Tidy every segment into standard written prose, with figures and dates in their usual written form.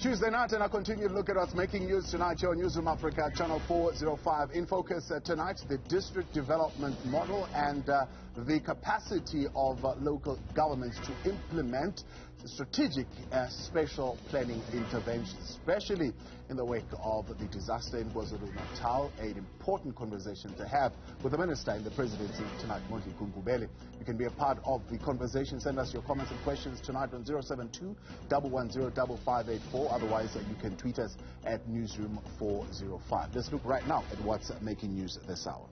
Tuesday night, and I continue to look at what's making news tonight here on Newsroom Africa, Channel 405. In focus tonight, the district development model and the capacity of local governments to implement strategic spatial planning interventions, especially in the wake of the disaster in KwaZulu-Natal. An important conversation to have with the Minister in the Presidency tonight, Mondli Gungubele. You can be a part of the conversation. Send us your comments and questions tonight on 072-110-5584. Otherwise, you can tweet us at Newsroom 405. Let's look right now at what's making news this hour.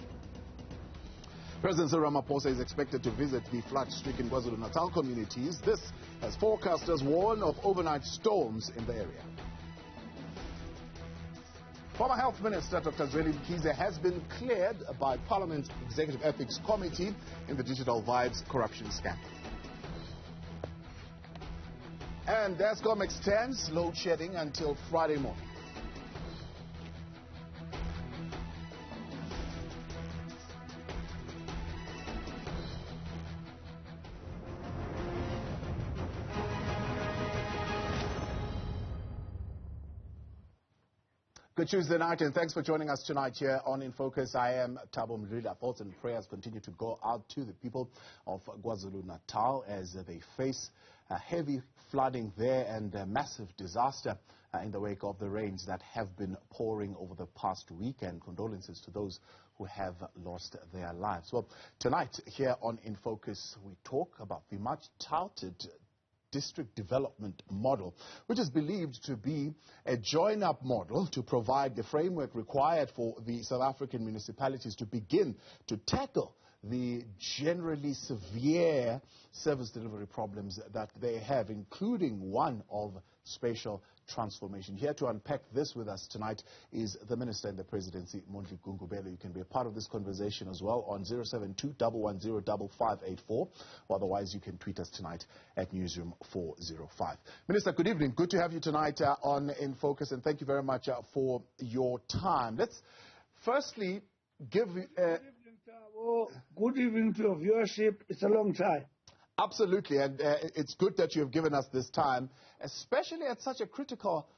President Cyril Ramaphosa is expected to visit the flood-stricken KwaZulu-Natal communities. This as forecasters warn of overnight storms in the area. Former Health Minister Dr. Zweli Mkhize has been cleared by Parliament's Executive Ethics Committee in the Digital Vibes corruption scandal. And Eskom extends load shedding until Friday morning. Good Tuesday night, and thanks for joining us tonight here on In Focus. I am Thabo Mdluli. Our thoughts and prayers continue to go out to the people of KwaZulu-Natal as they face heavy flooding there and massive disaster in the wake of the rains that have been pouring over the past week, and condolences to those who have lost their lives. Well, tonight here on In Focus, we talk about the much touted district development model, which is believed to be a join-up model to provide the framework required for the South African municipalities to begin to tackle the generally severe service delivery problems that they have, including one of spatial transformation. Here to unpack this with us tonight is the Minister in the Presidency, Mondli Gungubele. You can be a part of this conversation as well on 072-110-5584. Otherwise, you can tweet us tonight at Newsroom 405. Minister, good evening. Good to have you tonight on In Focus, and thank you very much for your time. Let's firstly give... Good evening to your viewership. It's a long time. Absolutely, and it's good that you have given us this time, especially at such a critical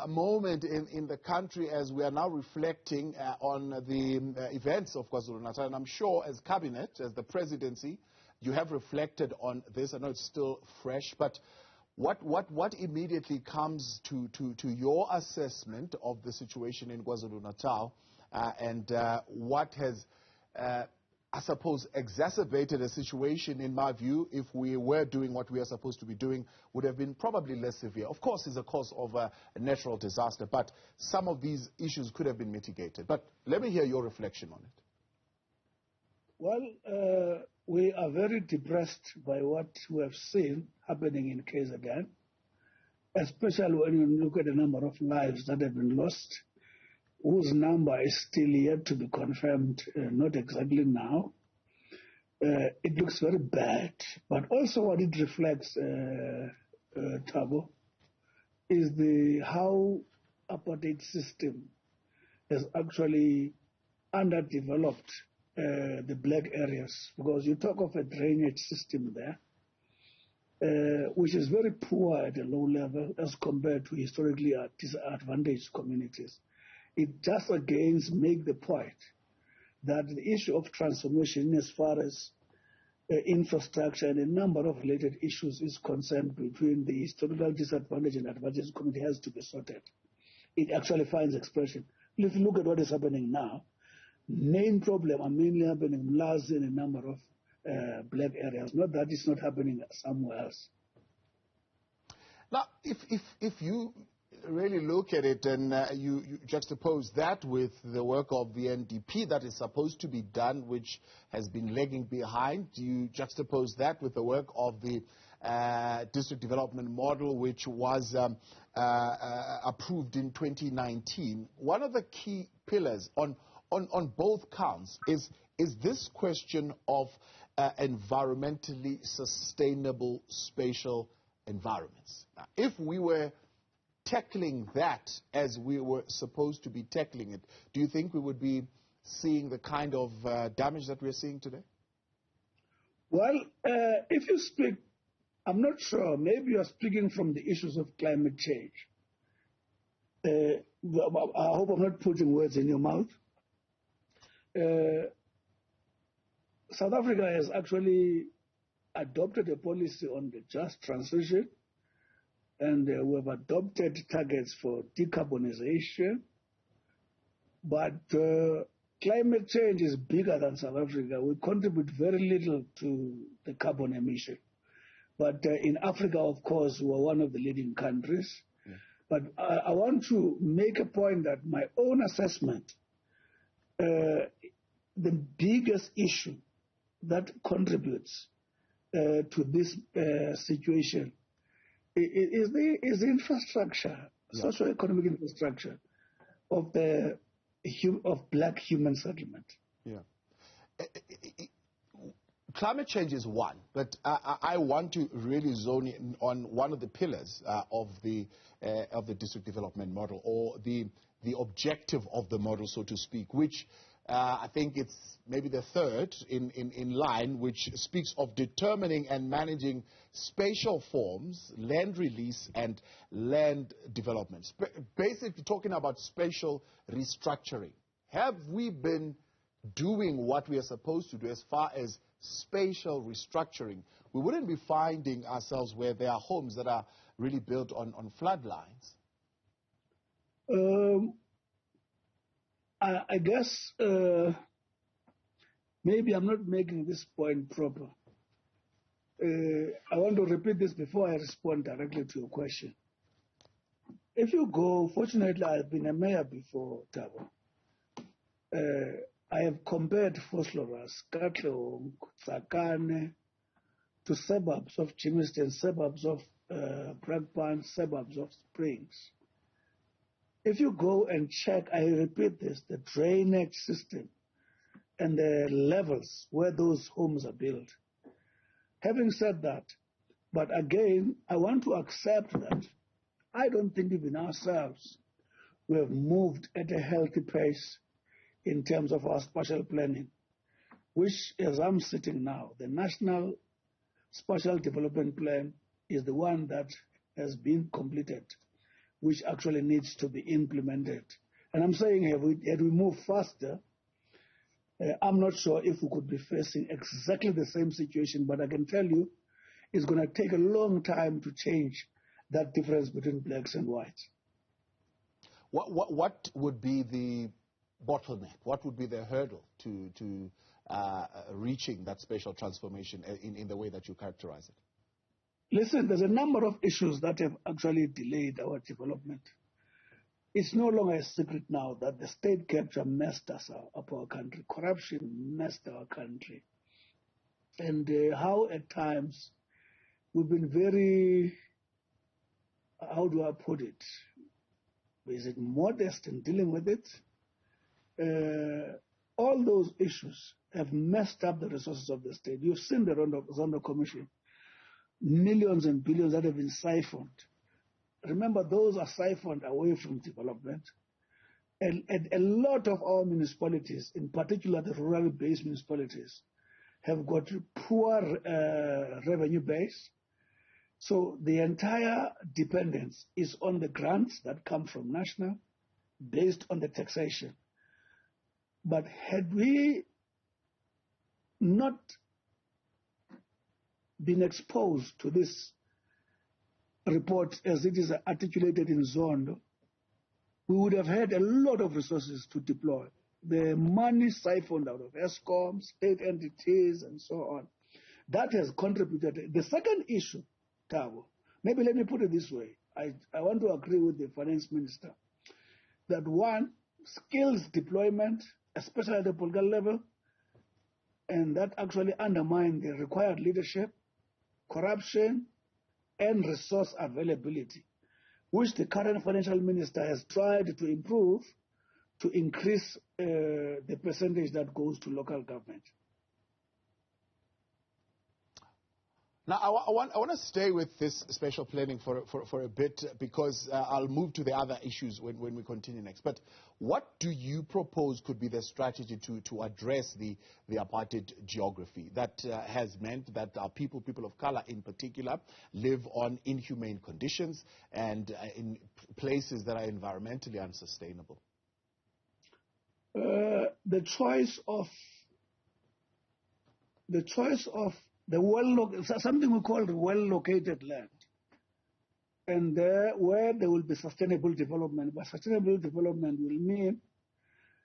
moment in the country as we are now reflecting on the events of KwaZulu-Natal. And I'm sure as Cabinet, as the Presidency, you have reflected on this. I know it's still fresh, but what immediately comes to your assessment of the situation in KwaZulu-Natal and what has I suppose, exacerbated a situation, in my view, if we were doing what we are supposed to be doing, would have been probably less severe. Of course, it's a cause of a natural disaster, but some of these issues could have been mitigated. But let me hear your reflection on it. Well, we are very depressed by what we have seen happening in KZN, especially when you look at the number of lives that have been lost, whose number is still yet to be confirmed, not exactly now. It looks very bad, but also what it reflects, Thabo, is how apartheid system has actually underdeveloped the black areas, because you talk of a drainage system there, which is very poor at a low level as compared to historically disadvantaged communities. It just again makes the point that the issue of transformation as far as infrastructure and a number of related issues is concerned between the historical disadvantaged and advantaged community has to be sorted. It actually finds expression. If you look at what is happening now, main problem are mainly happening in Mlazi and a number of black areas. Not that it's not happening somewhere else. Now, if you really look at it and you juxtapose that with the work of the NDP that is supposed to be done, which has been lagging behind, you juxtapose that with the work of the district development model, which was approved in 2019. One of the key pillars on both counts is this question of environmentally sustainable spatial environments. Now, if we were tackling that as we were supposed to be tackling it, do you think we would be seeing the kind of damage that we're seeing today? Well, if you speak, I'm not sure, maybe you're speaking from the issues of climate change. I hope I'm not putting words in your mouth. South Africa has actually adopted a policy on the just transition, and we have adopted targets for decarbonization. But climate change is bigger than South Africa. We contribute very little to the carbon emission. But in Africa, of course, we're one of the leading countries. Yeah. But I want to make a point that my own assessment, the biggest issue that contributes to this situation is the infrastructure, yeah, socio-economic infrastructure of black human settlement. Yeah. Climate change is one, but I want to really zone in on one of the pillars of the district development model, or the objective of the model, so to speak, which I think it's maybe the third in line, which speaks of determining and managing spatial forms, land release, and land development. Basically talking about spatial restructuring. Have we been doing what we are supposed to do as far as spatial restructuring? We wouldn't be finding ourselves where there are homes that are really built on floodlines. I guess maybe I'm not making this point proper. I want to repeat this before I respond directly to your question. If you go, fortunately I've been a mayor before, Thabo. I have compared Vosloorus, Katlehong, Tsakane to suburbs of Germiston, suburbs of Brakpan, suburbs of Springs. If you go and check, I repeat this, the drainage system and the levels where those homes are built. Having said that, but again, I want to accept that I don't think even ourselves we have moved at a healthy pace in terms of our spatial planning, which, as I'm sitting now, the National Spatial Development Plan is the one that has been completed, which actually needs to be implemented. And I'm saying, had we moved faster, I'm not sure if we could be facing exactly the same situation, but I can tell you it's going to take a long time to change that difference between blacks and whites. What would be the bottleneck? What would be the hurdle to reaching that spatial transformation in the way that you characterize it? Listen, there's a number of issues that have actually delayed our development. It's no longer a secret now that the state capture messed us up our country. Corruption messed our country. And how at times we've been very, how do I put it? Is it modest in dealing with it? All those issues have messed up the resources of the state. You've seen the Zondo Commission. Millions and billions that have been siphoned. Remember, those are siphoned away from development. And a lot of our municipalities, in particular the rural-based municipalities, have got poor revenue base. So the entire dependence is on the grants that come from national, based on the taxation. But had we not been exposed to this report as it is articulated in Zondo, we would have had a lot of resources to deploy. The money siphoned out of ESCOM, state entities, and so on. That has contributed. The second issue, Thabo, maybe let me put it this way. I want to agree with the finance minister that one, skills deployment, especially at the political level, and that actually undermined the required leadership, corruption, and resource availability, which the current financial minister has tried to improve to increase the percentage that goes to local government. Now, I want to stay with this spatial planning for a bit because I'll move to the other issues when we continue next. But what do you propose could be the strategy to address the apartheid geography that has meant that our people of color in particular, live on inhumane conditions and in places that are environmentally unsustainable? The choice of something we call the well-located land, and where there will be sustainable development. But sustainable development will mean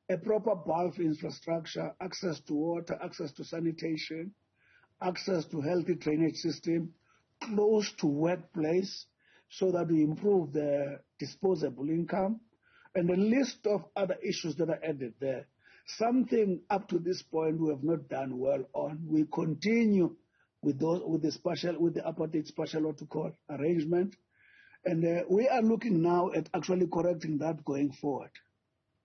a proper bulk infrastructure, access to water, access to sanitation, access to healthy drainage system, close to workplace, so that we improve the disposable income, and a list of other issues that are added there. Something up to this point we have not done well on. We continue with the apartheid spatial what to call arrangement, and we are looking now at actually correcting that going forward.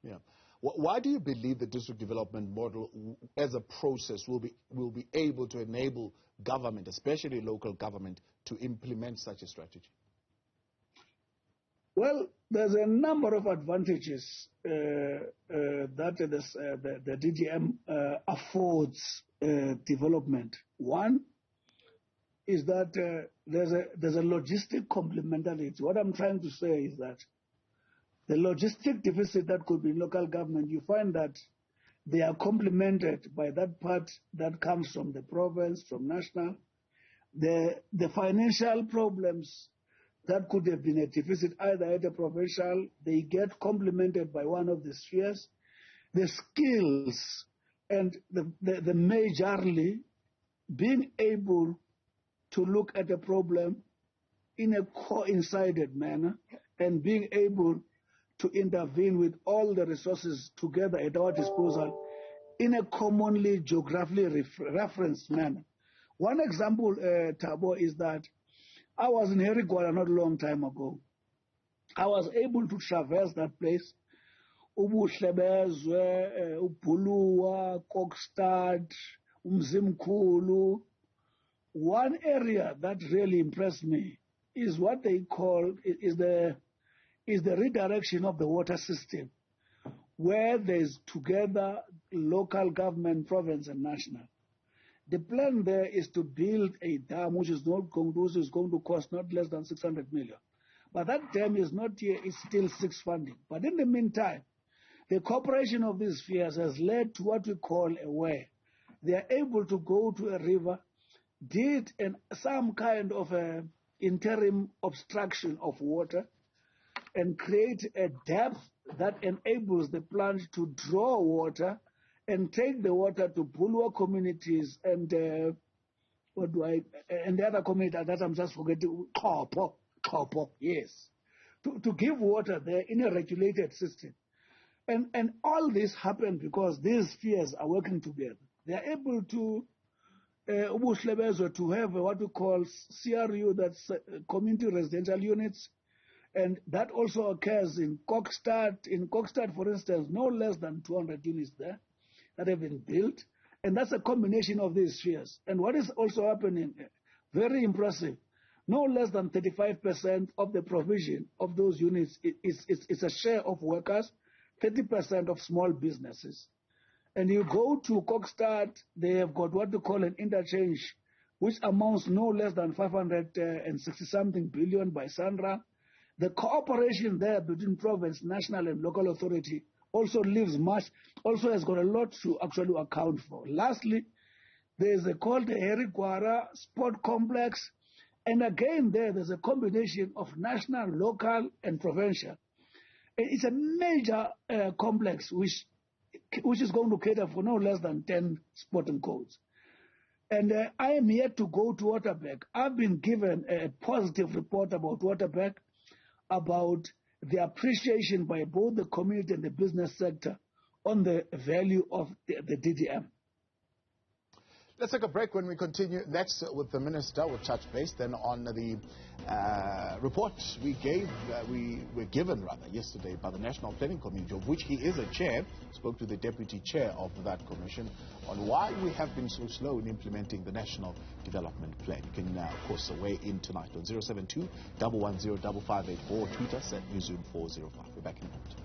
Yeah. Why do you believe the district development model as a process will be able to enable government, especially local government, to implement such a strategy? Well, there's a number of advantages that the DDM affords development. One is that there's a logistic complementarity. What I'm trying to say is that the logistic deficit that could be in local government, you find that they are complemented by that part that comes from the province, from national. The financial problems that could have been a deficit either at a provincial, they get complemented by one of the spheres. The skills and the majorly being able to look at a problem in a coincided manner and being able to intervene with all the resources together at our disposal in a commonly geographically referenced manner. One example, Thabo, is that I was in Herigwala not a long time ago. I was able to traverse that place. Ubuhlebezwe, Ubhuluwa, Kokstad, Umzimkhulu. One area that really impressed me is what they call is the redirection of the water system, where there's together local government, province, and national. The plan there is to build a dam which is going to cost not less than 600 million. But that dam is not here, it's still six funding. But in the meantime, the cooperation of these spheres has led to what we call a way. They are able to go to a river, did some kind of a interim obstruction of water, and create a depth that enables the plant to draw water and take the water to Bulwa communities and and the other community that I'm just forgetting, Kopo, yes, to give water there in a regulated system. And all this happened because these spheres are working together. They are able to to have what we call CRU, that's community residential units, and that also occurs in Kokstad. In Kokstad, for instance, no less than 200 units there that have been built, and that's a combination of these spheres. And what is also happening, very impressive, no less than 35% of the provision of those units is a share of workers, 30% of small businesses. And you go to Kokstad, they have got what they call an interchange, which amounts no less than 560-something billion by Sandra. The cooperation there between province, national, and local authority also has got a lot to actually account for. Lastly, there's called the Herigwara Sport Complex, and again there's a combination of national, local, and provincial. It's a major complex which is going to cater for no less than 10 sporting codes. And I am yet to go to Waterberg. I've been given a positive report about Waterberg, about the appreciation by both the community and the business sector on the value of the DDM. Let's take a break. When we continue next with the Minister, we'll touch base then on the report we were given yesterday by the National Planning Committee, of which he is a chair. Spoke to the Deputy Chair of that commission on why we have been so slow in implementing the National Development Plan. You can, of course, weigh in tonight on 072 110 5584. Tweet us at Newsroom405. We're back in a moment.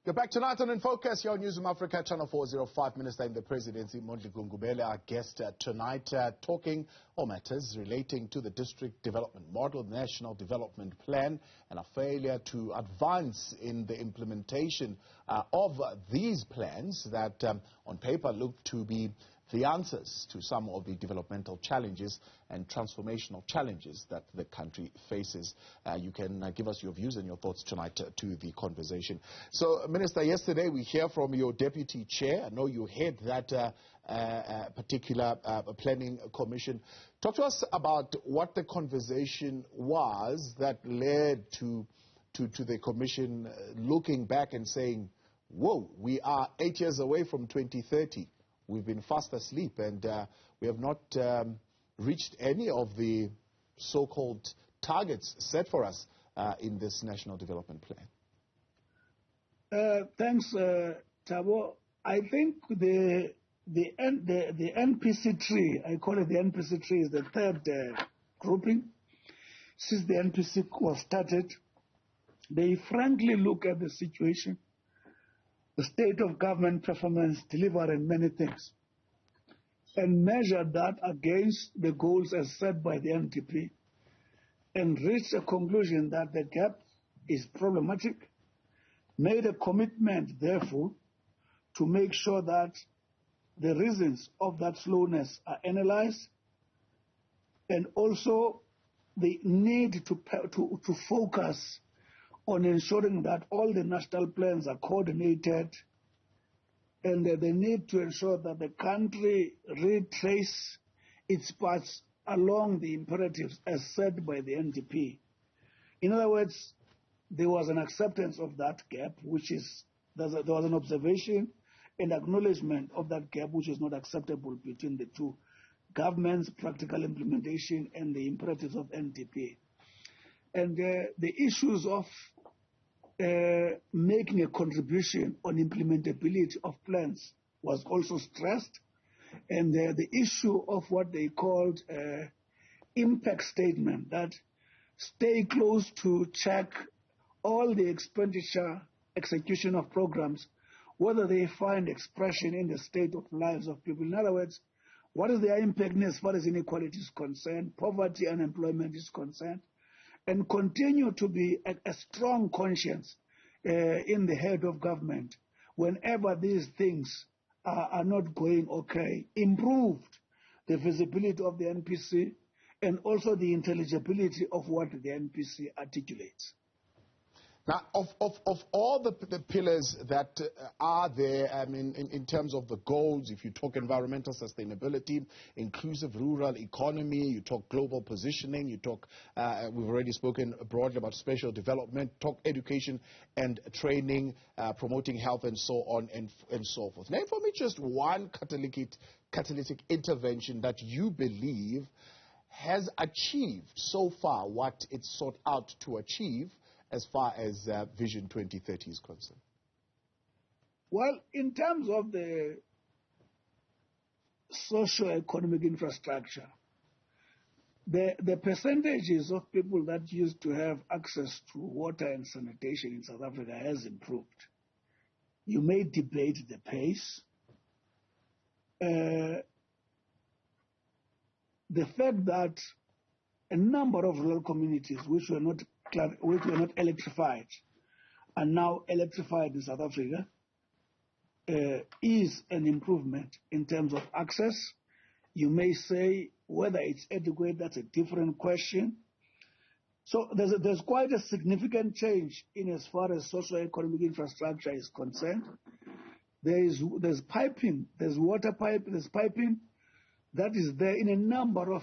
You're back tonight on In Focus, your Newsroom Africa, Channel 405. Minister in the Presidency, Mondli Gungubele, our guest tonight, talking on matters relating to the district development model, the National Development Plan, and a failure to advance in the implementation of these plans that on paper look to be the answers to some of the developmental challenges and transformational challenges that the country faces. You can give us your views and your thoughts tonight to the conversation. So, Minister, yesterday we hear from your Deputy Chair. I know you head that particular planning commission. Talk to us about what the conversation was that led to the commission looking back and saying, whoa, we are 8 years away from 2030. We've been fast asleep, and we have not reached any of the so-called targets set for us in this National Development Plan. Thanks, Thabo. I think the NPC tree, I call it the NPC tree, is the third grouping. Since the NPC was started, they frankly look at the situation, the state of government performance, delivering many things, and measure that against the goals as set by the NDP, and reach a conclusion that the gap is problematic, made a commitment, therefore, to make sure that the reasons of that slowness are analyzed, and also the need to focus on ensuring that all the national plans are coordinated, and the need to ensure that the country retrace its paths along the imperatives as set by the NDP. In other words, there was an acceptance of that gap, there was an observation and acknowledgement of that gap, which is not acceptable between the two governments' practical implementation and the imperatives of NDP. And the issues of making a contribution on implementability of plans was also stressed, and the issue of what they called impact statement, that stay close to check all the expenditure execution of programs, whether they find expression in the state of lives of people. In other words, what is their impact as far as inequality is concerned, poverty, unemployment is concerned, and continue to be a strong conscience in the head of government whenever these things are not going okay, improved the visibility of the NPC and also the intelligibility of what the NPC articulates. Now, of all the pillars that are there, I mean, in terms of the goals, if you talk environmental sustainability, inclusive rural economy, you talk global positioning, you talk, we've already spoken broadly about spatial development, talk education and training, promoting health and so on and so forth. Name for me just one catalytic intervention that you believe has achieved so far what it sought out to achieve as far as Vision 2030 is concerned? Well, in terms of the socio-economic infrastructure, the percentages of people that used to have access to water and sanitation in South Africa has improved. You may debate the pace. The fact that a number of rural communities which were not electrified are now electrified in South Africa is an improvement in terms of access. You may say whether it's adequate, that's a different question. So there's quite a significant change in as far as socio-economic infrastructure is concerned. There's piping, there's water pipe, there's piping that is there in a number of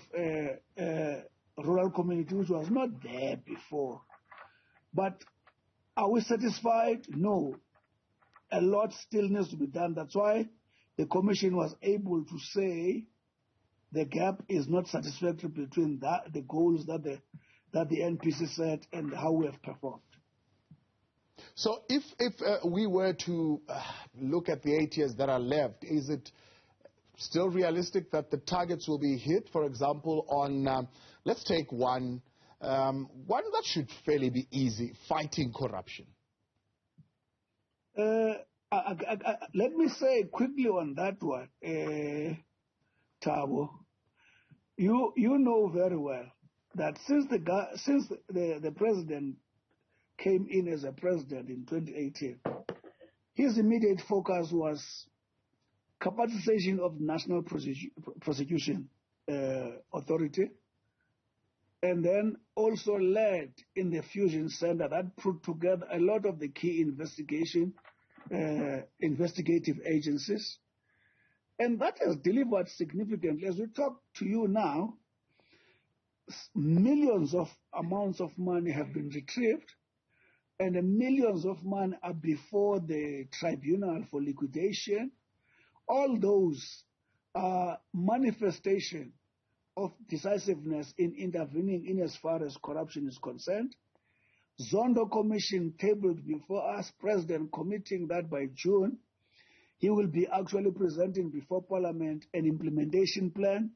rural communities which was not there before. But are we satisfied? No. A lot still needs to be done. That's why the Commission was able to say the gap is not satisfactory between the goals that the NPC set and how we have performed. So if we were to look at the 8 years that are left, is it still realistic that the targets will be hit? For example, on, let's take one that should fairly be easy, fighting corruption. Let me say quickly on that one, Thabo. You know very well that since the president came in as a president in 2018, his immediate focus was capacitization of National Prosecution Authority, and then also led in the Fusion Center that put together a lot of the key investigative agencies. And that has delivered significantly. As we talk to you now, millions of amounts of money have been retrieved, and the millions of money are before the tribunal for liquidation. All those are manifestation of decisiveness in intervening in as far as corruption is concerned. Zondo Commission tabled before us, President committing that by June, he will be actually presenting before Parliament an implementation plan.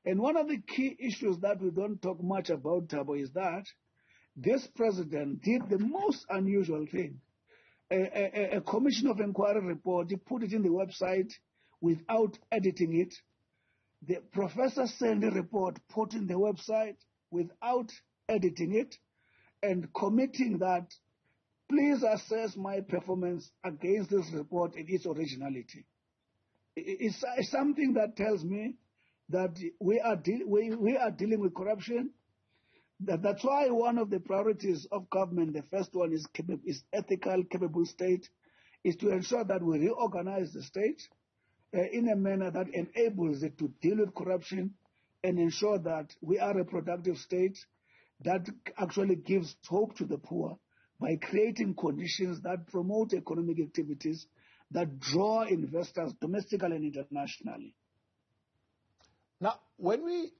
And one of the key issues that we don't talk much about, Thabo, is that this president did the most unusual thing. A Commission of Inquiry report, he put it in the website without editing it. The Professor Sandy report put in the website without editing it, and committing that, please assess my performance against this report and its originality. It's something that tells me that we are dealing with corruption. That's why one of the priorities of government, the first one is ethical, capable state, is to ensure that we reorganize the state in a manner that enables it to deal with corruption and ensure that we are a productive state that actually gives hope to the poor by creating conditions that promote economic activities that draw investors domestically and internationally. Now, when we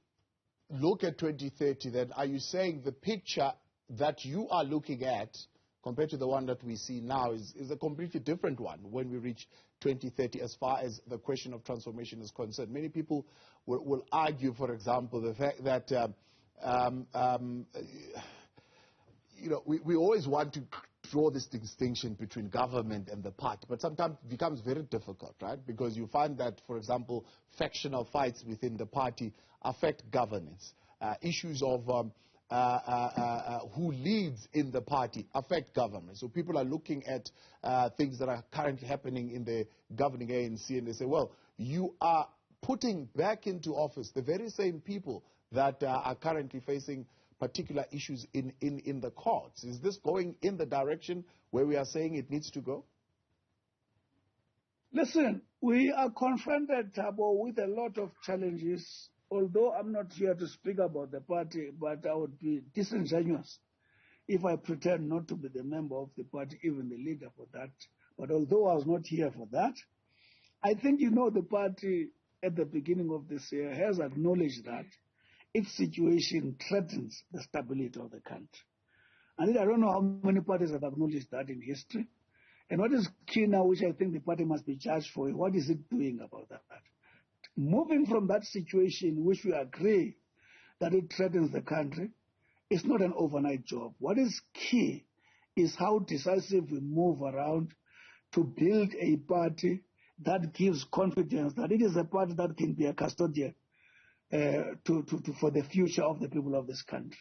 look at 2030, then are you saying the picture that you are looking at compared to the one that we see now is a completely different one when we reach 2030 as far as the question of transformation is concerned? Many people will argue, for example, the fact that we always want to draw this distinction between government and the party, but sometimes it becomes very difficult, right? Because you find that, for example, factional fights within the party affect governance. Issues of who leads in the party affect government. So people are looking at things that are currently happening in the governing ANC, and they say, well, you are putting back into office the very same people that are currently facing particular issues in the courts. Is this going in the direction where we are saying it needs to go? Listen, we are confronted, Thabo, with a lot of challenges. Although I'm not here to speak about the party, but I would be disingenuous if I pretend not to be the member of the party, even the leader for that. But although I was not here for that, I think the party at the beginning of this year has acknowledged that its situation threatens the stability of the country. And I don't know how many parties have acknowledged that in history. And what is key now, which I think the party must be judged for, what is it doing about that? Moving from that situation, which we agree that it threatens the country, it's not an overnight job. What is key is how decisive we move around to build a party that gives confidence that it is a party that can be a custodian for the future of the people of this country.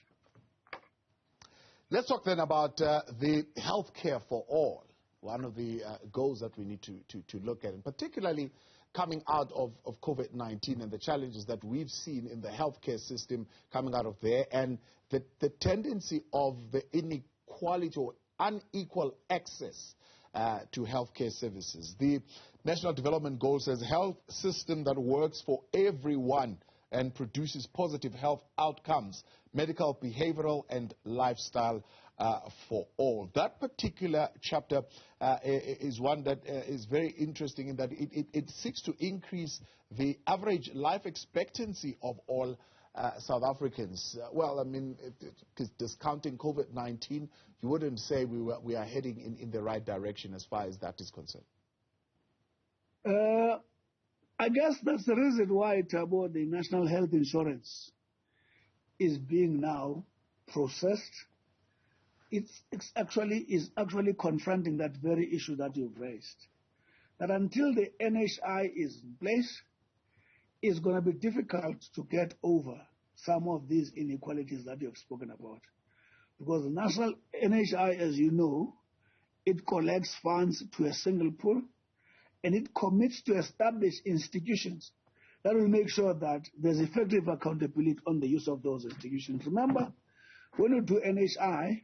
Let's talk then about the health care for all, one of the goals that we need to look at, and particularly coming out of COVID-19 and the challenges that we've seen in the healthcare system coming out of there, and the tendency of the inequality or unequal access to healthcare services. The National Development Goal says health system that works for everyone and produces positive health outcomes, medical, behavioral, and lifestyle for all. That particular chapter is one that is very interesting in that it seeks to increase the average life expectancy of all South Africans. Well, I mean, discounting COVID-19, you wouldn't say we are heading in the right direction as far as that is concerned. I guess that's the reason why, Thabo, the national health insurance is being now processed. It's actually confronting that very issue that you've raised. That until the NHI is in place, it's going to be difficult to get over some of these inequalities that you've spoken about. Because the national NHI, as you know, it collects funds to a single pool, and it commits to establish institutions that will make sure that there's effective accountability on the use of those institutions. Remember, when you do NHI,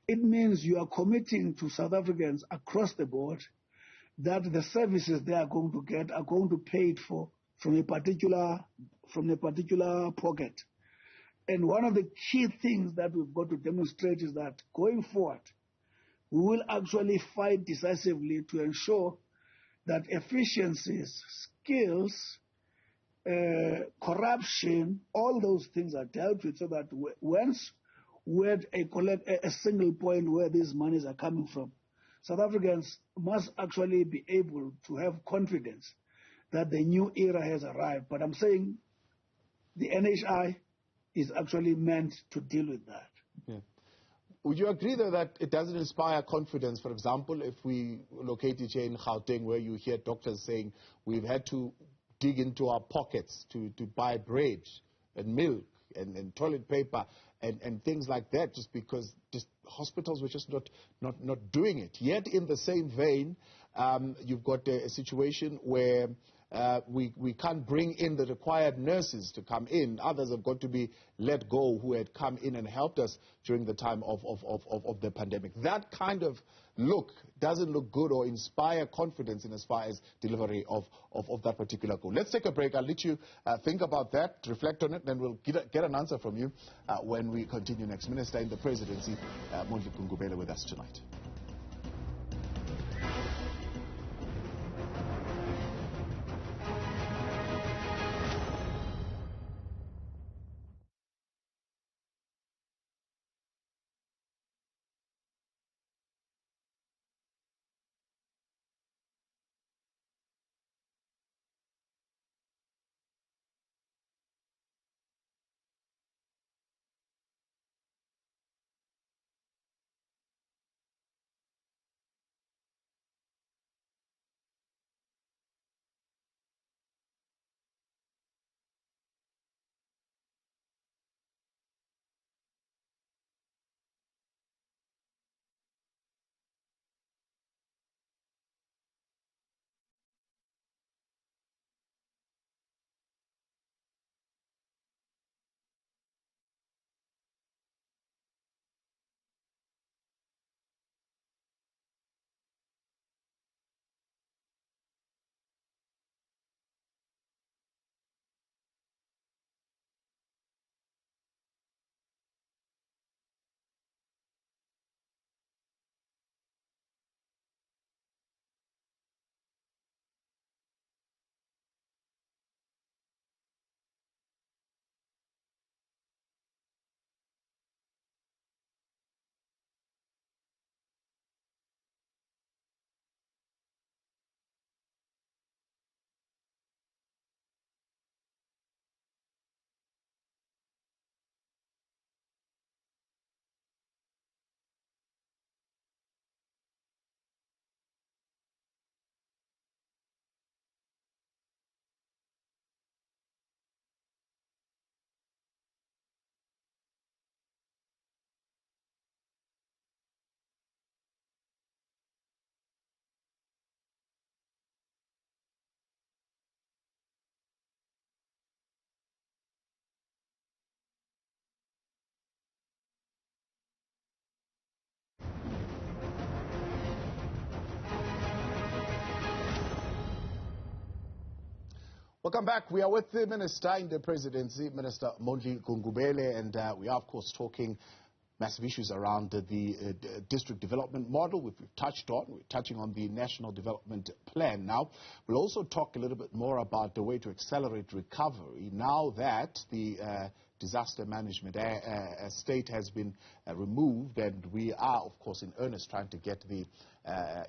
it means you are committing to South Africans across the board that the services they are going to get are going to pay it for from a particular pocket. And one of the key things that we've got to demonstrate is that going forward, we will actually fight decisively to ensure that efficiencies, skills, corruption, all those things are dealt with so that once we're at a single point where these monies are coming from, South Africans must actually be able to have confidence that the new era has arrived. But I'm saying the NHI is actually meant to deal with that. Yeah. Would you agree, though, that it doesn't inspire confidence? For example, if we locate it here in Gauteng, where you hear doctors saying we've had to dig into our pockets to buy bread and milk and toilet paper and things like that, just because hospitals were just not doing it. Yet, in the same vein, you've got a situation where we can't bring in the required nurses to come in. Others have got to be let go who had come in and helped us during the time of the pandemic. That kind of look doesn't look good or inspire confidence in as far as delivery of that particular goal. Let's take a break. I'll let you think about that, reflect on it, then we'll get an answer from you when we continue next. Minister in the Presidency, Mondli Gungubele, with us tonight. Welcome back. We are with the Minister in the Presidency, Minister Mondli Gungubele, and we are, of course, talking massive issues around the district development model, which we've touched on. We're touching on the National Development Plan now. We'll also talk a little bit more about the way to accelerate recovery now that the disaster management state has been removed, and we are, of course, in earnest trying to get the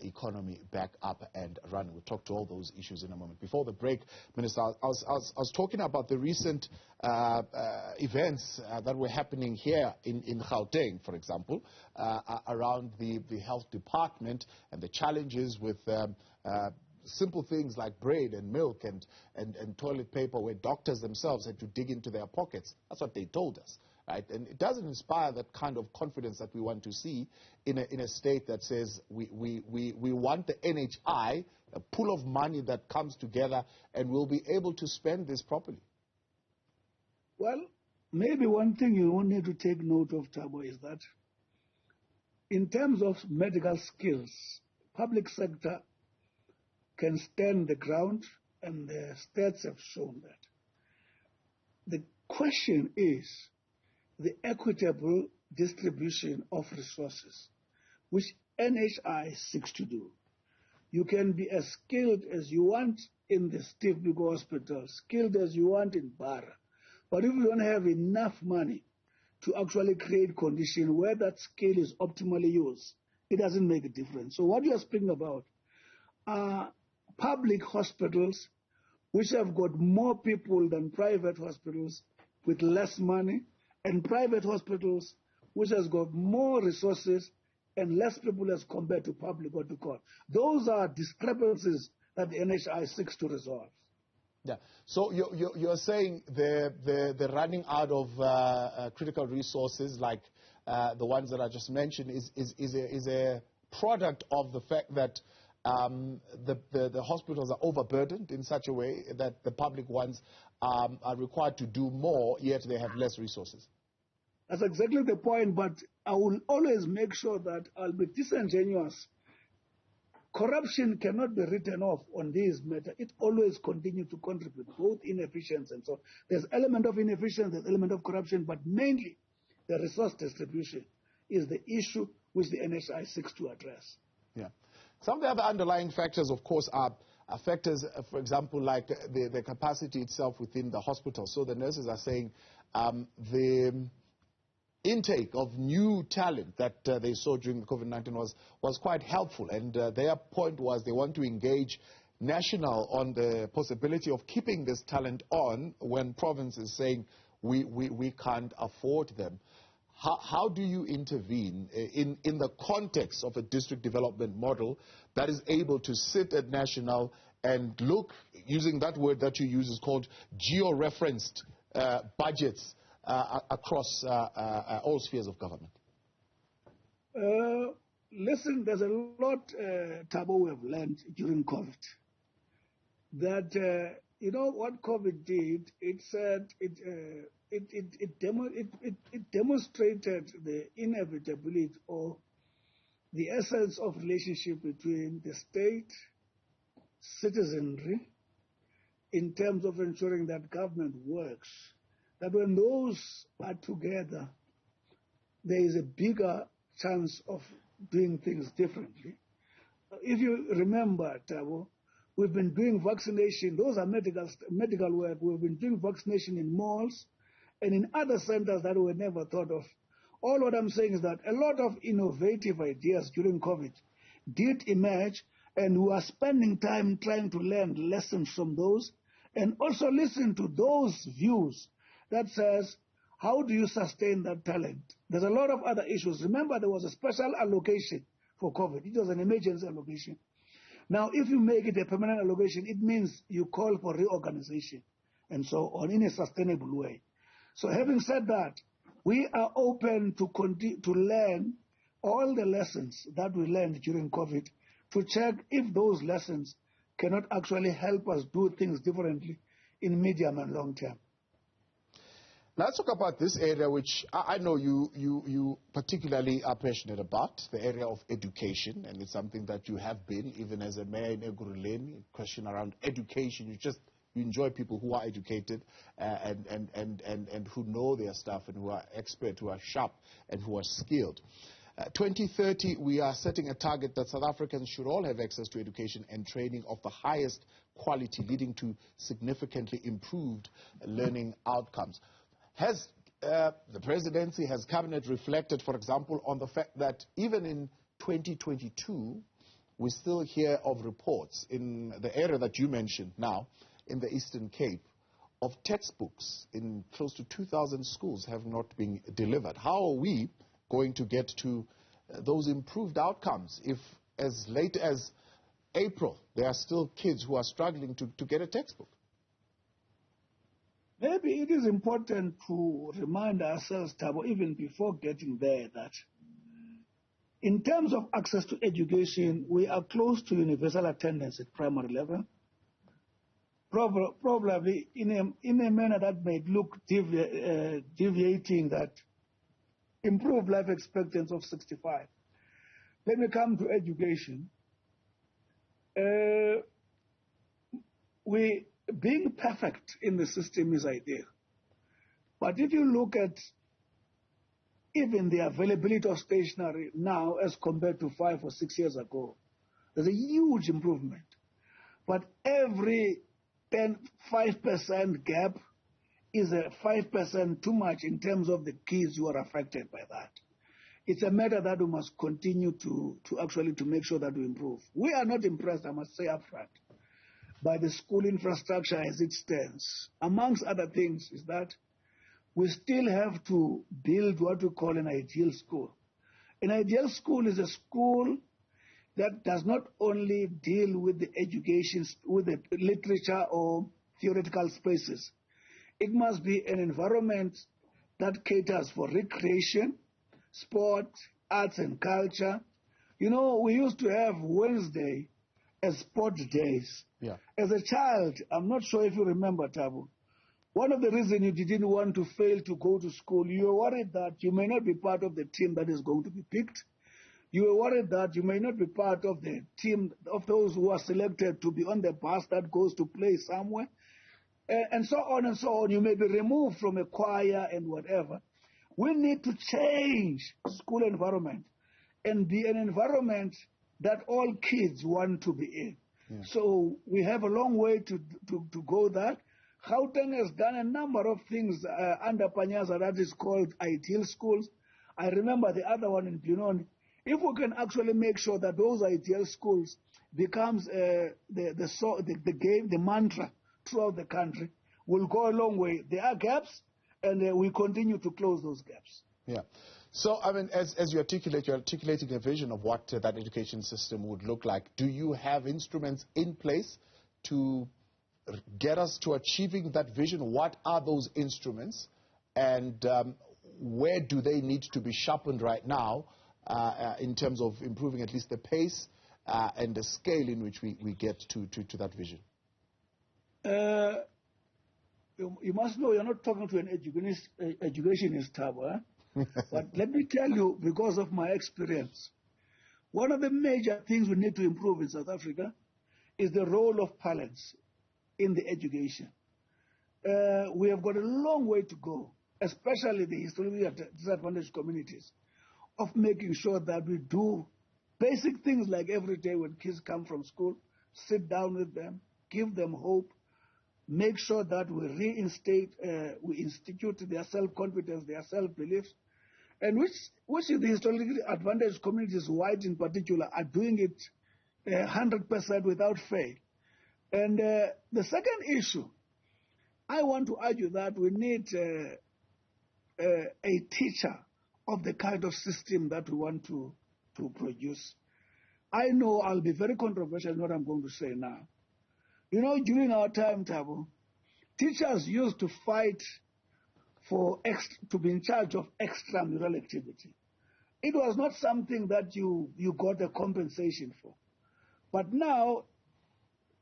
economy back up and running. We'll talk to all those issues in a moment. Before the break, Minister, I was talking about the recent events that were happening here in Gauteng, for example, around the health department and the challenges with simple things like bread and milk and toilet paper, where doctors themselves had to dig into their pockets. That's what they told us, right? And it doesn't inspire that kind of confidence that we want to see in a state that says we want the NHI, a pool of money that comes together, and we'll be able to spend this properly. Well, maybe one thing you need to take note of, Thabo, is that in terms of medical skills, public sector can stand the ground, and the stats have shown that. The question is the equitable distribution of resources, which NHI seeks to do. You can be as skilled as you want in the Steve Biko Hospital, skilled as you want in Bara, but if you don't have enough money to actually create conditions where that skill is optimally used, it doesn't make a difference. So what you are speaking about are public hospitals which have got more people than private hospitals with less money, and private hospitals which has got more resources and less people as compared to public or to court. Those are discrepancies that the NHI seeks to resolve. Yeah. So you're saying the running out of critical resources like the ones that I just mentioned is a product of the fact that the hospitals are overburdened in such a way that the public ones are required to do more, yet they have less resources. That's exactly the point, but I will always make sure that I'll be disingenuous. Corruption cannot be written off on these matters. It always continues to contribute, both inefficiency and so on. There's element of inefficiency, there's element of corruption, but mainly the resource distribution is the issue which the NHI seeks to address. Yeah. Some of the other underlying factors, of course, are factors, for example, like the capacity itself within the hospital. So the nurses are saying the intake of new talent that they saw during the COVID-19 was quite helpful. And their point was they want to engage national on the possibility of keeping this talent on when province is saying we can't afford them. How do you intervene in the context of a district development model that is able to sit at national and look, using that word that you use is called geo-referenced budgets across all spheres of government? Listen, there's a lot, Thabo, we have learned during COVID. That, you know, what COVID did, it said it demonstrated the inevitability or the essence of relationship between the state, citizenry, in terms of ensuring that government works. That when those are together, there is a bigger chance of doing things differently. If you remember, Thabo, we've been doing vaccination. Those are medical work. We've been doing vaccination in malls and in other centers that were never thought of. All what I'm saying is that a lot of innovative ideas during COVID did emerge, and we are spending time trying to learn lessons from those and also listen to those views that says, how do you sustain that talent? There's a lot of other issues. Remember, there was a special allocation for COVID. It was an emergency allocation. Now, if you make it a permanent allocation, it means you call for reorganization and so on in a sustainable way. So having said that, we are open to continue to learn all the lessons that we learned during COVID to check if those lessons cannot actually help us do things differently in medium and long term. Now let's talk about this area which I know you particularly are passionate about, the area of education, and it's something that you have been, even as a mayor in Ekurhuleni. Question around education, you just You enjoy people who are educated and who know their stuff and who are expert, who are sharp and who are skilled. 2030, we are setting a target that South Africans should all have access to education and training of the highest quality, leading to significantly improved learning outcomes. Has the presidency, has cabinet reflected, for example, on the fact that even in 2022, we still hear of reports in the area that you mentioned now, in the Eastern Cape, of textbooks in close to 2,000 schools have not been delivered? How are we going to get to those improved outcomes if as late as April there are still kids who are struggling to get a textbook? Maybe it is important to remind ourselves, Thabo, even before getting there, that in terms of access to education, we are close to universal attendance at primary level. Probably in a manner that may look deviating, that improved life expectancy of 65. Let me come to education. Being perfect in the system is ideal. But if you look at even the availability of stationery now as compared to 5 or 6 years ago, there's a huge improvement. But every 5% gap is a 5% too much in terms of the kids who are affected by that. It's a matter that we must continue to make sure that we improve. We are not impressed, I must say upfront, by the school infrastructure as it stands. Amongst other things is that we still have to build what we call an ideal school. An ideal school is a school that does not only deal with the education, with the literature or theoretical spaces. It must be an environment that caters for recreation, sport, arts and culture. You know, we used to have Wednesday as sport days. Yeah. As a child, I'm not sure if you remember, Thabo, one of the reasons you didn't want to fail to go to school, you were worried that you may not be part of the team that is going to be picked. You were worried that you may not be part of the team of those who are selected to be on the bus that goes to play somewhere. And so on and so on. You may be removed from a choir and whatever. We need to change school environment and be an environment that all kids want to be in. Yeah. So we have a long way to go that. Gauteng has done a number of things under Panyaza that is called ideal schools. I remember the other one in Benoni. If we can actually make sure that those ideal schools becomes the mantra throughout the country, we'll go a long way. There are gaps, and we continue to close those gaps. Yeah. So, I mean, as you articulate, you're articulating a vision of what that education system would look like. Do you have instruments in place to get us to achieving that vision? What are those instruments, and where do they need to be sharpened right now in terms of improving at least the pace and the scale in which we get to that vision? You must know you're not talking to an educationist, Thabo, eh? But let me tell you, because of my experience, one of the major things we need to improve in South Africa is the role of parents in the education. We have got a long way to go, especially the historically disadvantaged communities, of making sure that we do basic things like every day when kids come from school, sit down with them, give them hope, make sure that we we institute their self-confidence, their self-beliefs, and which the historically advantaged communities, white in particular, are doing it 100% without fail. And the second issue, I want to argue that we need a teacher of the kind of system that we want to produce. I know I'll be very controversial in what I'm going to say now. You know, during our time, Thabo, teachers used to fight to be in charge of extramural activity. It was not something that you got a compensation for. But now,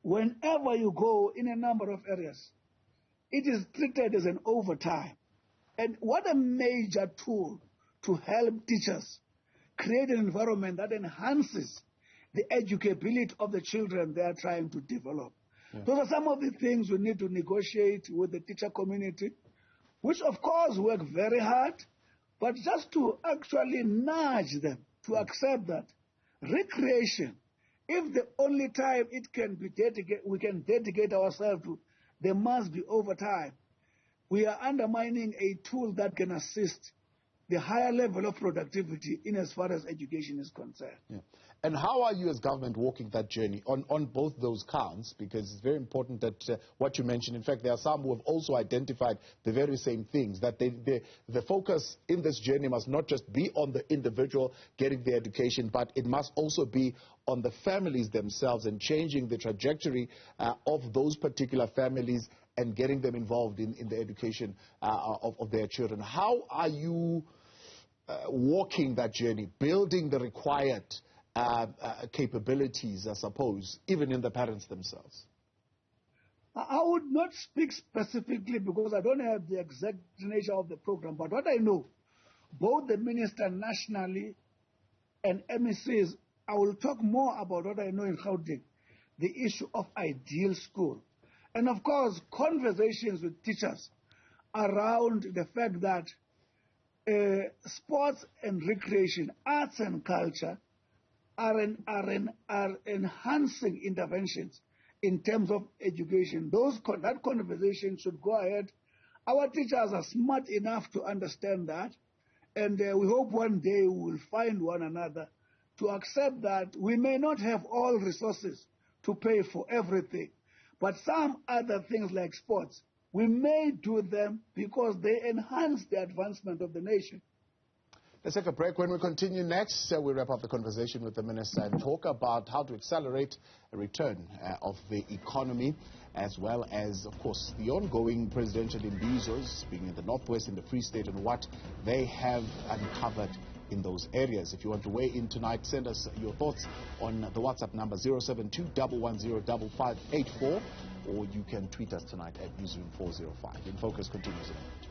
whenever you go in a number of areas, it is treated as an overtime. And what a major tool to help teachers create an environment that enhances the educability of the children they are trying to develop. Those are some of the things we need to negotiate with the teacher community, which of course work very hard, but just to actually nudge them to accept that recreation, if the only time it can be we can dedicate ourselves to, there must be overtime. We are undermining a tool that can assist the higher level of productivity in as far as education is concerned. Yeah. And how are you as government walking that journey on both those counts? Because it's very important that what you mentioned, in fact, there are some who have also identified the very same things, that the focus in this journey must not just be on the individual getting the education, but it must also be on the families themselves and changing the trajectory of those particular families and getting them involved in the education of their children. How are you walking that journey, building the required capabilities, I suppose, even in the parents themselves? I would not speak specifically because I don't have the exact nature of the program, but what I know, both the minister nationally and MECs, I will talk more about what I know in Gauteng, the issue of ideal school. And of course, conversations with teachers around the fact that sports and recreation, arts and culture are enhancing interventions in terms of education. That conversation should go ahead. Our teachers are smart enough to understand that, and we hope one day we will find one another to accept that we may not have all resources to pay for everything, but some other things like sports, we may do them because they enhance the advancement of the nation. Let's take a break. When we continue next, we wrap up the conversation with the minister and talk about how to accelerate a return of the economy, as well as, of course, the ongoing presidential imbizos, being in the Northwest, in the Free State, and what they have uncovered in those areas. If you want to weigh in tonight, send us your thoughts on the WhatsApp number 072-110-5584, or you can tweet us tonight at Newsroom 405. In Focus continues in a minute.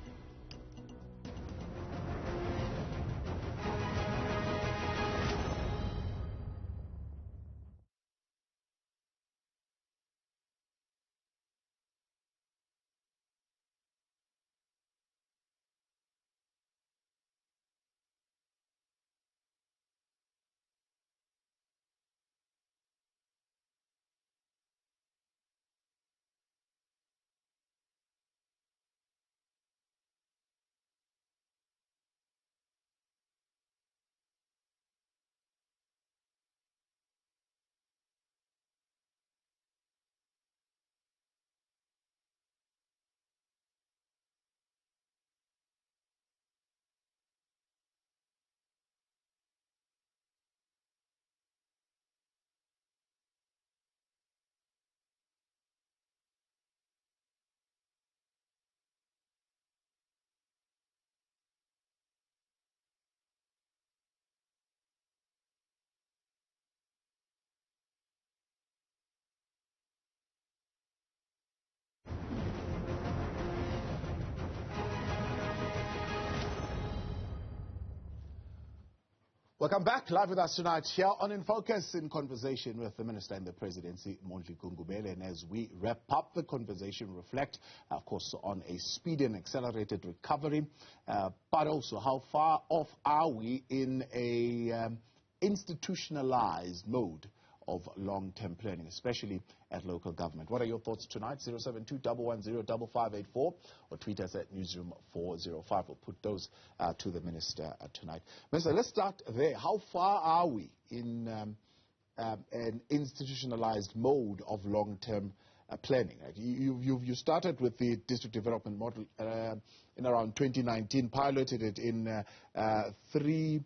Welcome back. Live with us tonight here on In Focus, in conversation with the Minister in the Presidency, Mondli Gungubele. And as we wrap up the conversation, reflect, of course, on a speedy and accelerated recovery, but also how far off are we in a institutionalized mode of long-term planning, especially at local government. What are your thoughts tonight? 072-110-5584, or tweet us at Newsroom 405. We'll put those to the Minister tonight. Minister, let's start there. How far are we in an institutionalized mode of long-term planning? You started with the district development model in around 2019, piloted it in three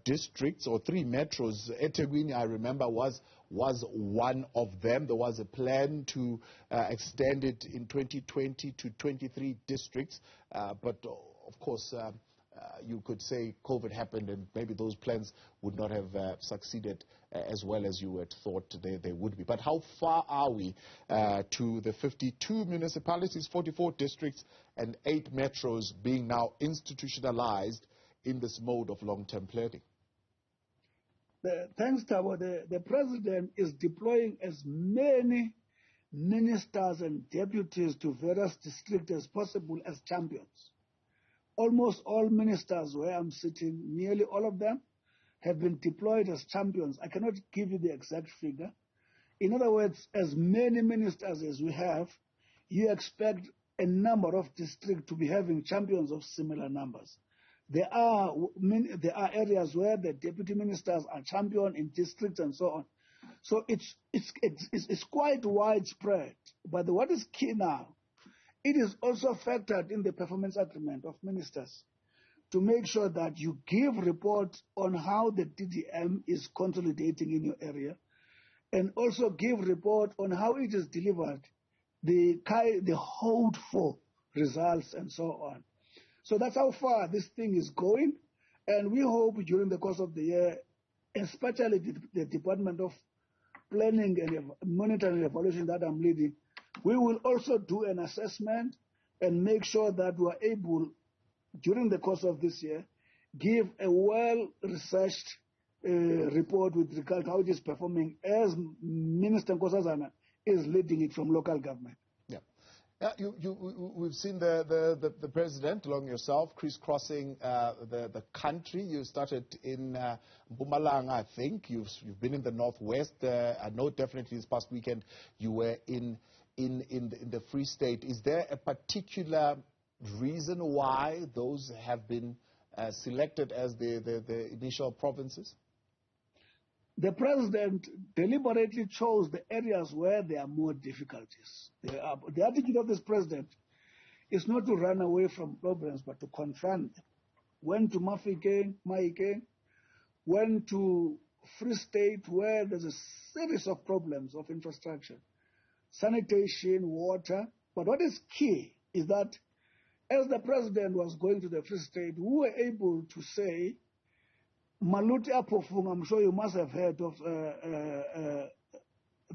districts or three metros. eThekwini, I remember, was one of them. There was a plan to extend it in 2020 to 23 districts, but of course you could say COVID happened and maybe those plans would not have succeeded as well as you had thought they would be. But how far are we to the 52 municipalities, 44 districts and 8 metros being now institutionalized in this mode of long-term planning? Thanks, Thabo. The President is deploying as many ministers and deputies to various districts as possible as champions. Almost all ministers where I'm sitting, nearly all of them, have been deployed as champions. I cannot give you the exact figure. In other words, as many ministers as we have, you expect a number of districts to be having champions of similar numbers. There are areas where the deputy ministers are champion in districts and so on. So it's quite widespread. But what is key now, it is also factored in the performance agreement of ministers to make sure that you give reports on how the DDM is consolidating in your area, and also give report on how it is delivered, the hold for results and so on. So that's how far this thing is going, and we hope during the course of the year, especially the Department of Planning and Monitoring and Evaluation that I'm leading, we will also do an assessment and make sure that we are able, during the course of this year, give a well-researched report with regard to how it is performing as Minister Nkosazana is leading it from local government. Yeah, we've seen the president, along yourself, crisscrossing the country. You started in Mpumalanga, I think. You've been in the northwest. I know definitely this past weekend you were in the Free State. Is there a particular reason why those have been selected as the initial provinces? The president deliberately chose the areas where there are more difficulties. The attitude of this president is not to run away from problems, but to confront them. Went to Mahikeng, went to Free State, where there's a series of problems of infrastructure, sanitation, water. But what is key is that as the president was going to the Free State, we were able to say, Maluti Apofung, I'm sure you must have heard of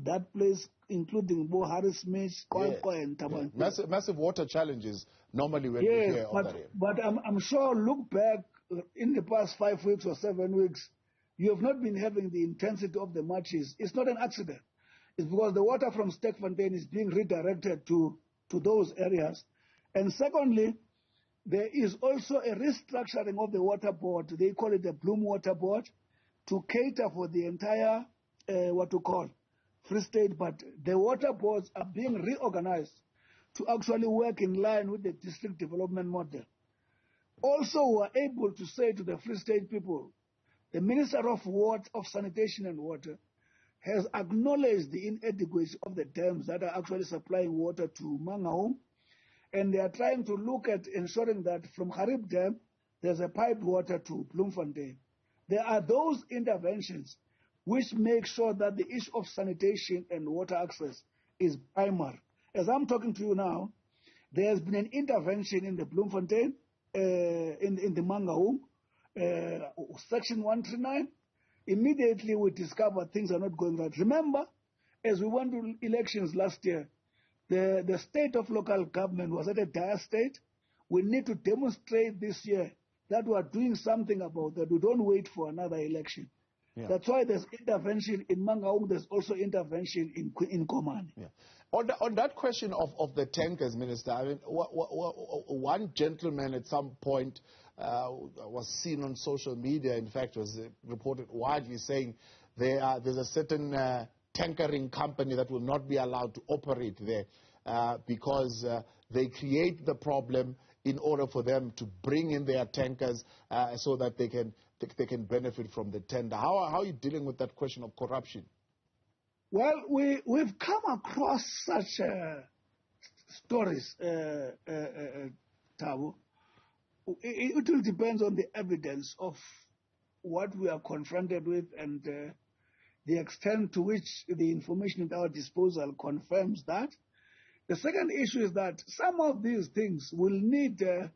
that place, including Bo Harris Smith, Kwalkwa, and Tabantu. Yeah. Massive water challenges normally when we hear of that area. But I'm sure, look back in the past 5 weeks or 7 weeks, you have not been having the intensity of the matches. It's not an accident. It's because the water from Stekfontein is being redirected to those areas. And secondly, there is also a restructuring of the water board. They call it the Bloom Water Board, to cater for the entire, Free State. But the water boards are being reorganized to actually work in line with the district development model. Also, we are able to say to the Free State people, the Minister of Sanitation and Water has acknowledged the inadequacy of the dams that are actually supplying water to Mangaung. And they are trying to look at ensuring that from Harib Dam, there's a piped water to Bloemfontein. There are those interventions which make sure that the issue of sanitation and water access is primary. As I'm talking to you now, there has been an intervention in the Bloemfontein, in the Mangaung, Section 139. Immediately we discovered things are not going right. Remember, as we went to elections last year, the state of local government was at a dire state. We need to demonstrate this year that we are doing something about that. We don't wait for another election. Yeah. That's why there's intervention in Mangaung. There's also intervention in Komani. Yeah. On that question of the tankers, Minister, I mean, one gentleman at some point was seen on social media, in fact, was reported widely saying there's a certain tankering company that will not be allowed to operate there because they create the problem in order for them to bring in their tankers so that they can benefit from the tender. How are you dealing with that question of corruption? Well, we've come across such stories, Thabo. It will depend on the evidence of what we are confronted with and the extent to which the information at our disposal confirms that. The second issue is that some of these things will need the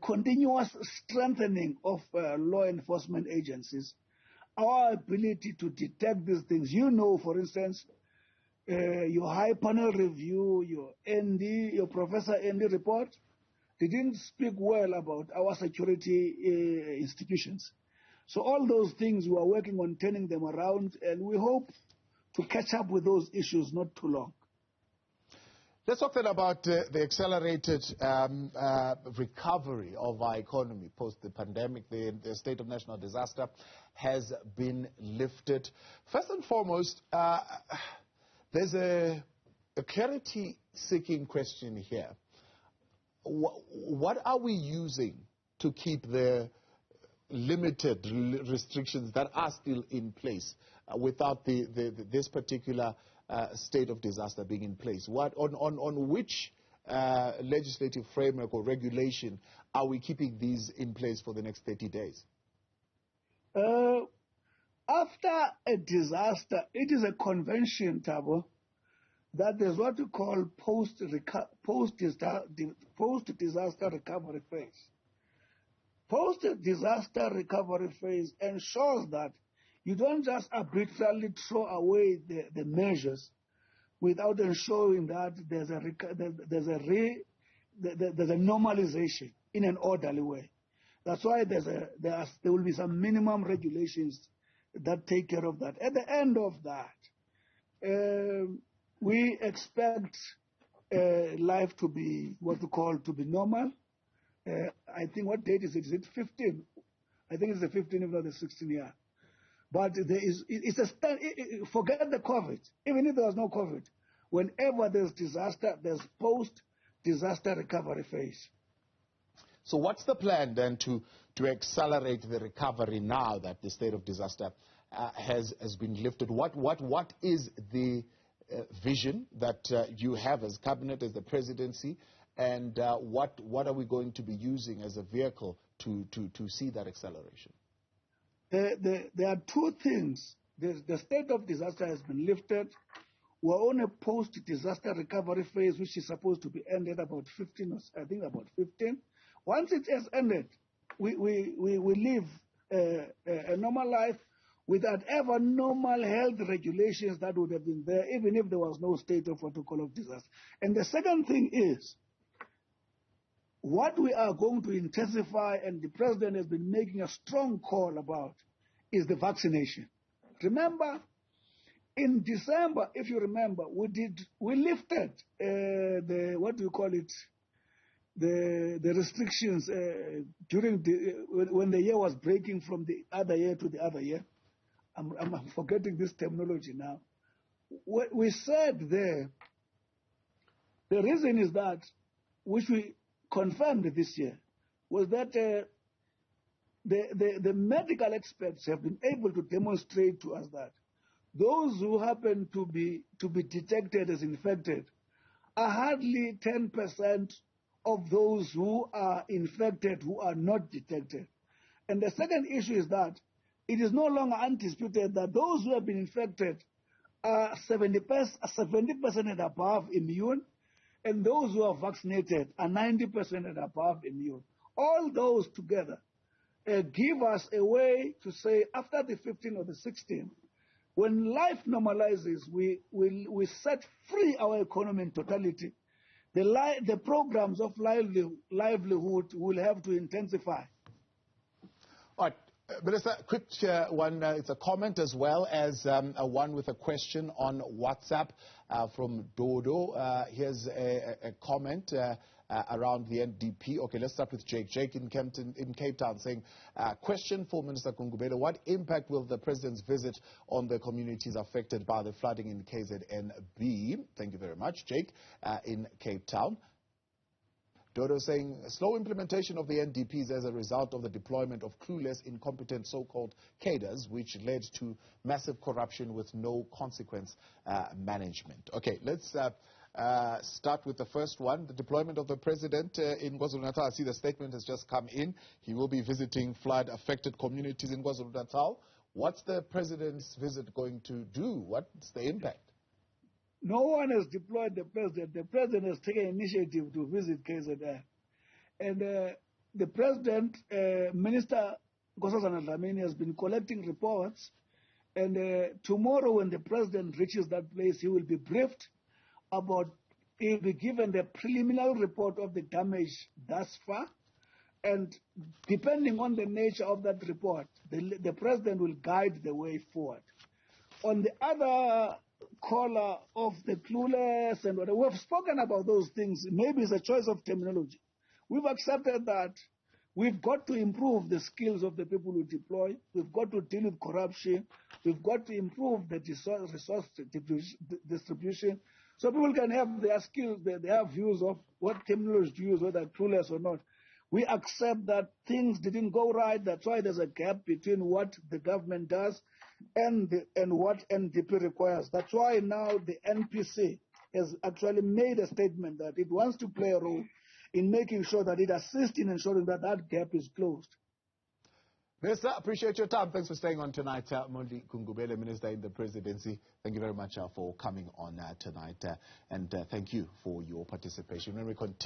continuous strengthening of law enforcement agencies, our ability to detect these things. You know, for instance, your high panel review, your ND, your Professor ND report, they didn't speak well about our security institutions. So all those things, we are working on turning them around, and we hope to catch up with those issues not too long. Let's talk then about the accelerated recovery of our economy post the pandemic. The state of national disaster has been lifted. First and foremost, there's a clarity-seeking question here. What are we using to keep the limited restrictions that are still in place without this particular state of disaster being in place? On which legislative framework or regulation are we keeping these in place for the next 30 days? After a disaster, it is a convention, Thabo, that there's what we call post-disaster recovery phase. Post-disaster recovery phase ensures that you don't just arbitrarily throw away the measures without ensuring that there's a normalization in an orderly way. That's why there will be some minimum regulations that take care of that. At the end of that, we expect life to be what we call to be normal. I think, what date is it? Is it 15? I think it's the 15, if not the 16 year. But forget the COVID. Even if there was no COVID, whenever there's disaster, there's post-disaster recovery phase. So what's the plan then to accelerate the recovery now that the state of disaster has been lifted? What is the vision that you have as cabinet, as the presidency, and what are we going to be using as a vehicle to see that acceleration? There are two things. The state of disaster has been lifted. We're on a post-disaster recovery phase, which is supposed to be ended about 15, I think about 15. Once it has ended, we live a normal life without ever normal health regulations that would have been there, even if there was no state of protocol of disaster. And the second thing is, what we are going to intensify, and the president has been making a strong call about, is the vaccination. Remember, in December, if you remember, we lifted the restrictions during when the year was breaking from the other year to the other year. I'm forgetting this terminology now. What we said there, the reason is that, which we confirmed this year, was that the medical experts have been able to demonstrate to us that those who happen to be detected as infected are hardly 10% of those who are infected who are not detected. And the second issue is that it is no longer undisputed that those who have been infected are 70% and above immune, and those who are vaccinated are 90% and above immune. All those together give us a way to say, after the 15 or the 16, when life normalizes, we set free our economy in totality. The programs of livelihood will have to intensify. All right. Minister, quick one. It's a comment as well as one with a question on WhatsApp from Dodo. Here's a comment around the NDP. Okay, let's start with Jake. Jake in Cape Town saying, question for Minister Gungubele. What impact will the president's visit on the communities affected by the flooding in KZN be? Thank you very much, Jake, in Cape Town. Dodo saying, slow implementation of the NDPs as a result of the deployment of clueless, incompetent so-called cadres, which led to massive corruption with no consequence management. Okay, let's start with the first one, the deployment of the president in KwaZulu-Natal. I see the statement has just come in. He will be visiting flood-affected communities in KwaZulu-Natal. What's the president's visit going to do? What's the impact? No one has deployed the president. The president has taken initiative to visit KZN. And the president, Minister Nkosazana Dlamini, has been collecting reports. And tomorrow when the president reaches that place, he will be briefed about, he will be given the preliminary report of the damage thus far. And depending on the nature of that report, the president will guide the way forward. On the other collar of the clueless and whatever. We've spoken about those things. Maybe it's a choice of terminology. We've accepted that we've got to improve the skills of the people we deploy. We've got to deal with corruption. We've got to improve the resource distribution. So people can have their skills, they have views of what terminology to use, whether clueless or not. We accept that things didn't go right. That's why there's a gap between what the government does and what NDP requires. That's why now the NPC has actually made a statement that it wants to play a role in making sure that it assists in ensuring that that gap is closed. Minister, appreciate your time. Thanks for staying on tonight. Mondli Gungubele, Minister in the Presidency, thank you very much for coming on tonight. And thank you for your participation. When we continue.